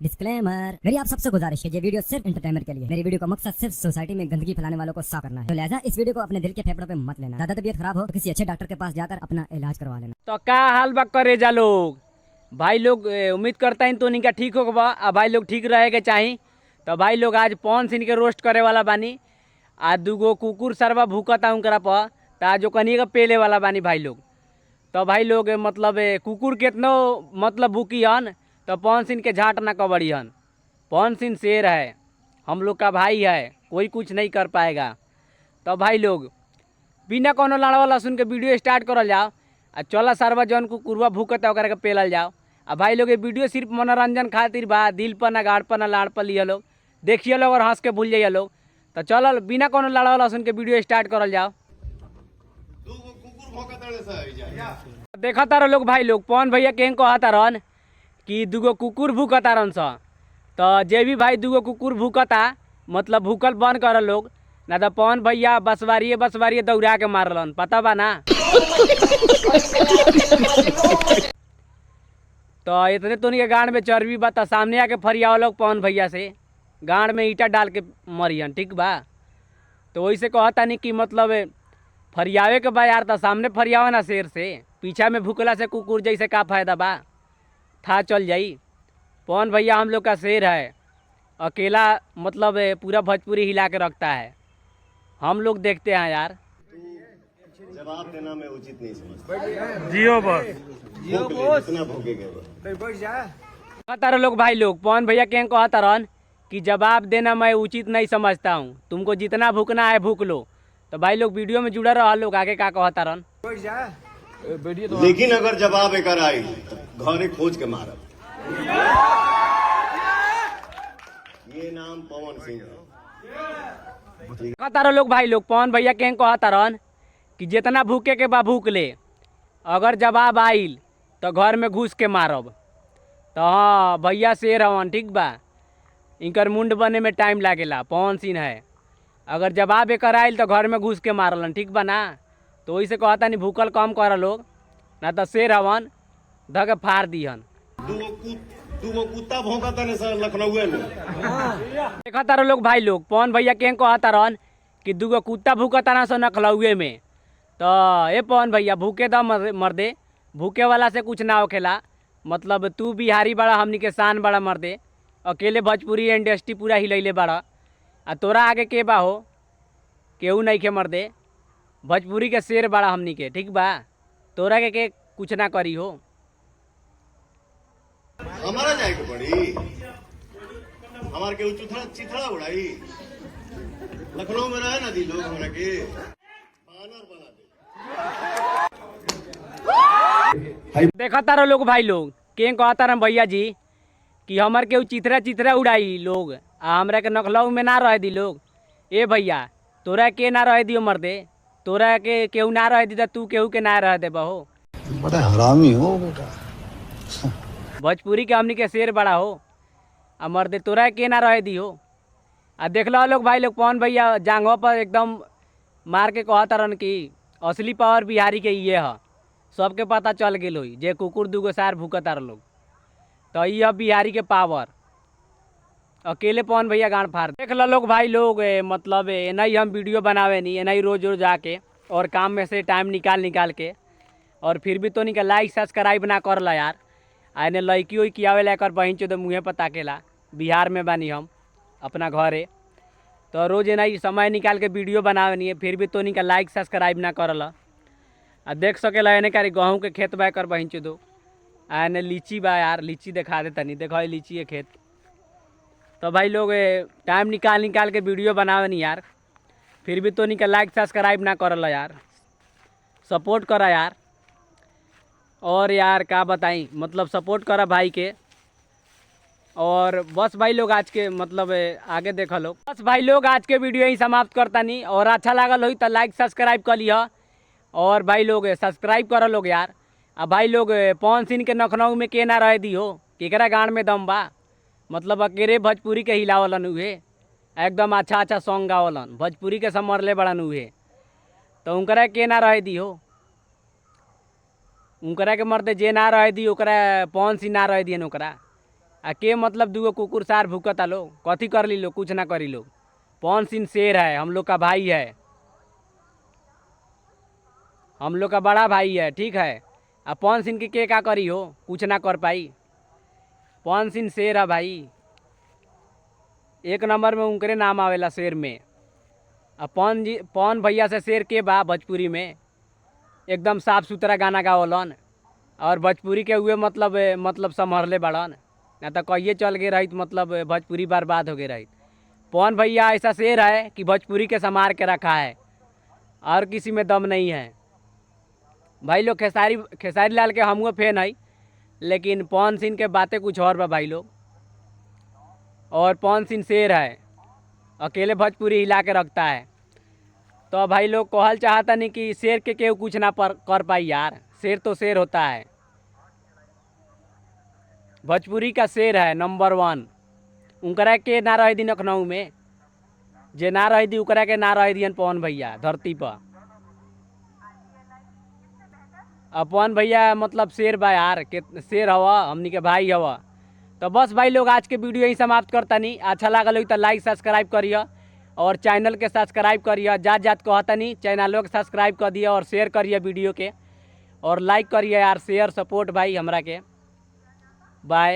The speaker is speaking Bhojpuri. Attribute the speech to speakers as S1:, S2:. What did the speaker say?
S1: डिस्क्लेमर, मेरी आप सबसे गुजारिश है, ये वीडियो सिर्फ एंटरटेनमेंट के लिए। मेरी वीडियो का मकसद सिर्फ सोसाइटी में गंदगी फैलाने वालों को साफ करना है, तो लिहाजा इस वीडियो को अपने दिल के फेफड़ों पे मत लेना। ज्यादा तबीयत खराब हो तो किसी अच्छे डॉक्टर के पास जाकर अपना इलाज करवा लेना।
S2: तो का हाल बा करे जा लोग भाई लोग उम्मीद करता है तो इनका ठीक होगा बा। आ भाई लोग ठीक रहे के चाही। तो भाई लोग आज पवन सिंह के रोस्ट करे वाला बानी। आज दूगो कुकुर सरवा भूकता उनकरा पर ता जो कनी का पेले वाला बानी भाई लोग। तो भाई लोग मतलब कुकुर कितनो मतलब भूकी हन तो पवन सिंह के झाट ना कबड़ी हन। पवन सिंह शेर है, हम लोग का भाई है, कोई कुछ नहीं कर पाएगा। तो भाई लोग बिना कोनो लड़वा लहसुन के वीडियो स्टार्ट करल जाओ आ चला सरवा जौन कुकुरवा भूकता ओकरा के पेलल जाओ। आ भाई लोग ये वीडियो सिर्फ मनोरंजन खातिर बा, दिल पर ना गाड़ पर ना लाड़ पर लिया लोग देखिए लोग और हंस के भूल जाइए लोग। तो चलो बिना कोनो लड़वा लहसुन के वीडियो स्टार्ट करल जाओ। देखा तारो लोग भाई लोग पवन भैया के कहता रहन कि दूगो कुकुर भूकता रहन स। तो जे भी भाई दूगो कुकुर भूकता मतलब भूकल बंद कर लोग, ना तो पवन भैया बसवारिये दौड़ा के मारलन, पता बा ना। तो इतने तो के गांड में चर्बी बा तो सामने आके फरियाव लोग पवन भैया से गांड में ईटा डाल के मरियन, ठीक बा। तो वही से कहता नहीं कि मतलब फरियावे के बा यार, तो सामने फरियावा ना शेर से, पीछा में भूकला से कुकुर जैसे का फायदा बा, था चल जाई। पवन भैया हम लोग का शेर है, अकेला मतलब पूरा भोजपुरी हिला के रखता है। हम लोग देखते हैं यार।
S3: जवाब देना मैं उचित नहीं समझता।
S2: जियो बस
S3: इतना भूखेगा
S2: कहता रहो लोग भाई लोग पवन भैया के कहता रहन कि जवाब देना मैं उचित नहीं समझता हूँ, तुमको जितना भूकना है भूक लो। तो भाई लोग वीडियो में जुड़ा रहा लोग, आगे का कहता रहन।
S3: लेकिन अगर जवाब एक आई तो घरे खोज के मारब। ये नाम पवन सिंह है।
S2: कहता रहो लोग भाई लोग पवन भैया के कहता रहन कि जितना भूखे के बा भूक ले, अगर जवाब आइल तो घर में घुस के मारब। तो हाँ भैया शेर हवन, ठीक बा। इनकर मुंड बने में टाइम लागेला, पवन सिंह है। अगर जवाब एक आइल तो घर में घुस के मारलन, ठीक बा ना। तो वही से कहता नहीं भूकल कम कर लोग, ना तो शेर हवन ध के फाड़ दिहन।
S3: दूगो कुत्ता भौंकता ने सर लखनऊ में।
S2: देखता रहो लोग भाई लोग पवन भैया के कहता रहन कि दूगो कुत्ता भूकता ना सो लखनऊ में। तो ए पवन भैया भूखे द मर्दे, भूखे वाला से कुछ ना होखेला। मतलब तू बिहारी बड़ा, हमनी के शान बड़ा मर्दे, अकेले भोजपुरी इंडस्ट्री पूरा हिलैले बड़ा। आ तोरा आगे के बा हो, केहू नहीं के मर्दे, भोजपुरी के शेर बड़ा हमनी के, ठीक बा। तोरा के कुछ ना करी हो।
S3: हमारा जाए के पड़ी, हमार के चिथड़ा उड़ाई। लखनऊ में रहे ना दी लोग हमरा के बानर बना दे।
S2: देखता रहो लोग भाई लोग के कहता रहे भैया जी कि हमार केहू चिथड़ा उड़ाई लोग, आ हमरा के लखनऊ में ना रह दी लोग। ए भैया तोरा के ना रह दियो मर्दे, तोरा के केहू ना रह दी तो तू केहू के ना रह दे बहो।
S4: बड़ा हरामी हो बेटा।
S2: भोजपुरी के हमनी के शेर बड़ा हो, आ मर्दे तोरा के ना रह दी हो। आ देख लो लोग भाई लोग पवन भैया जांघों पर एकदम मार के कहता रहन कि असली पावर बिहारी के ये है। सबके पता चल गेल होई जे कुकुर दूगो सार भूकता रह लोग, तो ये बिहारी के पावर। अकेले पवन भैया गांड फाड़ देख लो लोग भाई लोग। मतलब नहीं हम वीडियो बनावे नहीं, नहीं रोज रोज आके और काम में से टाइम निकाल के, और फिर भी तो नहीं लाइक सब्सक्राइब ना कर ला यार। आने लड़की उइकी आवे ला कर बहिन चो तो मुँहे पर ताकेला। बिहार में बानी हम अपना घरे, तो रोज नहीं समय निकाल के वीडियो बनावे नहीं है, फिर भी तो नहीं लाइक सब्सक्राइब ना करला। आ देख सकेला एने कारी गेहूँ के खेत बा कर बहिन चो दो। आने लीची बा यार, लीची दिखा दे तनी, देखो लीची है खेत। तो भाई लोग टाइम निकाल के वीडियो बनावे नहीं यार, फिर भी तो नहीं लाइक सब्सक्राइब ना करला यार, सपोर्ट करा यार। और यार का बताई, मतलब सपोर्ट करा भाई के। और बस भाई लोग आज के मतलब आगे देखा लोग, बस भाई लोग आज के वीडियो ही समाप्त करता नहीं। और अच्छा लागल हो तो लाइक सब्सक्राइब कर लिया, और भाई लोग सब्सक्राइब करो लोग यार। अब भाई लोग पवन सिंह के लखनऊ में के ना रह दी हो, केकरा गांड में दम बा। मतलब अकेले भोजपुरी के हिलावलन हुए, एकदम अच्छा सॉन्ग गावलन, भोजपुरी के समरले बड़न हुए। तो उनकरा के ना रह दी हो, उनकरा के मर्दे जे ना रह दी ओकरा पवन सिंह ना रह दियन ओकरा। आ के मतलब दूगो कुकुर सार भूकता लो, कथी कर ली लो, कुछ ना करी लो। पवन सिंह शेर है, हम लोग का भाई है, हम लोग का बड़ा भाई है, ठीक है। अब पवन सिंह के क्या करी हो, कुछ ना कर पाई। पवन सिंह शेर है भाई, एक नंबर में उनकरे नाम आवेला शेर में। अब पवन भैया से शेर के बा भोजपुरी में, एकदम साफ सुथरा गाना गावलन और भोजपुरी के हुए मतलब संभरले बड़न, ना तो कहिए चल गए रही मतलब भोजपुरी बर्बाद हो गए रही। पवन भैया ऐसा शेर है कि भोजपुरी के संभार के रखा है और किसी में दम नहीं है भाई लोग। खेसारी लाल के हमको फैन है, लेकिन पवन सिंह के बातें कुछ और बा भाई लोग। और पवन सिंह शेर है, अकेले भोजपुरी हिला के रखता है। तो भाई लोग कहल चाहता नहीं कि शेर के केहू कुछ ना कर पाई यार, शेर तो शेर होता है, भोजपुरी का शेर है नंबर 1। उनकरा के ना रह दी लखनऊ में, जे ना रह दी उकरा के ना रह दियन पवन भैया धरती पर। अब पवन भैया मतलब शेर बा यार, के शेर हवा, हमनी के भाई हवा। तो बस भाई लोग आज के वीडियो यही समाप्त करता नहीं। अच्छा लागल हो तो लाइक सब्सक्राइब करिए और चैनल के सब्सक्राइब करिए। जात कहता नहीं, चैनलों के सब्सक्राइब कर दिए और शेयर करिए वीडियो के, और लाइक करिए यार, शेयर सपोर्ट भाई हमरा के। बाय।